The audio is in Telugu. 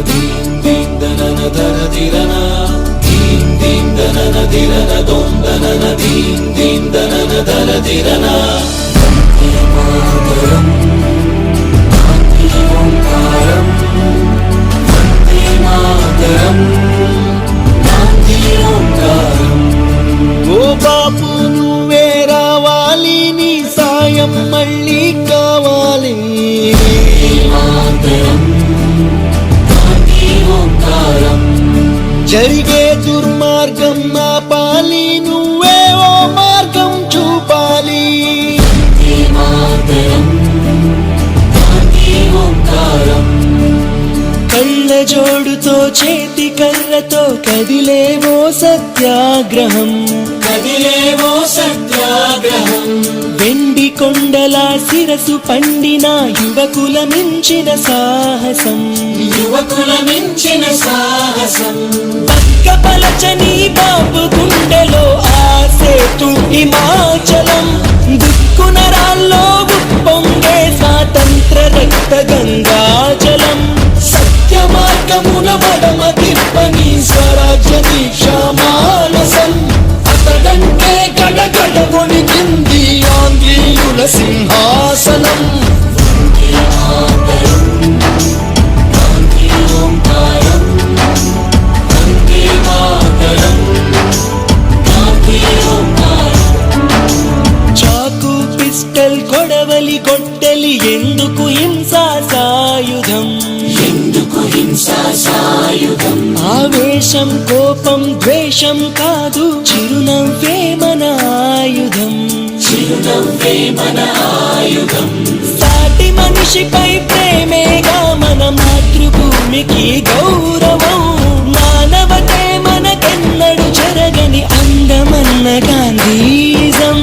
దీం దీం దనన దర దిరన దీం దీం దనన దిరన దోం దనన దీం దీం దనన దర దిరన వందే మాతరం శాంతి ఓంకారం వందే మాతరం శాంతి ఓంకారం. ఓ బాపు నువ్వే రావాలి, నీ సాయం మళ్ళీ కావాలి. జరిగే దుర్మార్గం ఆపాలి, నువ్వే ఓ మార్గం చూపాలి. కళ్ళ జోడుతో చేతి కర్రతో కదిలేవో సత్యాగ్రహం, కదిలేవో సత్యాగ్రహం. వెండి కొండల శిరసు పండిన యువకుల మించిన సాహసం, యువకుల మించిన సాహసం. పక్కపలచని బాబు గుండెలో ఆసేతు హిమాచలం, దుక్కునరాల్లో ఉప్పొంగే స్వాతంత్ర రక్త గంగాజలం. సత్య మార్గమున మడమ తిప్పని స్వరాజ్య దీక్షా మానసం, అతడంటే గడగడ వణికింది ఆంధ్రీయుల సింహాసనం. చాకు పిస్టల్ కొడవలి కొట్టెలి ఎందుకు హింసా సాయుధం, ఎందుకు హింసా సాయుధం. ఆవేశం కోపం ద్వేషం కాదు, చిరునవ్వే మన ఆయుధం, చిరునవ్వే మన ఆయుధం. సాటి మనిషిపై ప్రేమేగా మన మాతృభూమికి గౌరవం. మానవతే మనకెన్నడు జరగని అందమన్న గాంధీజం.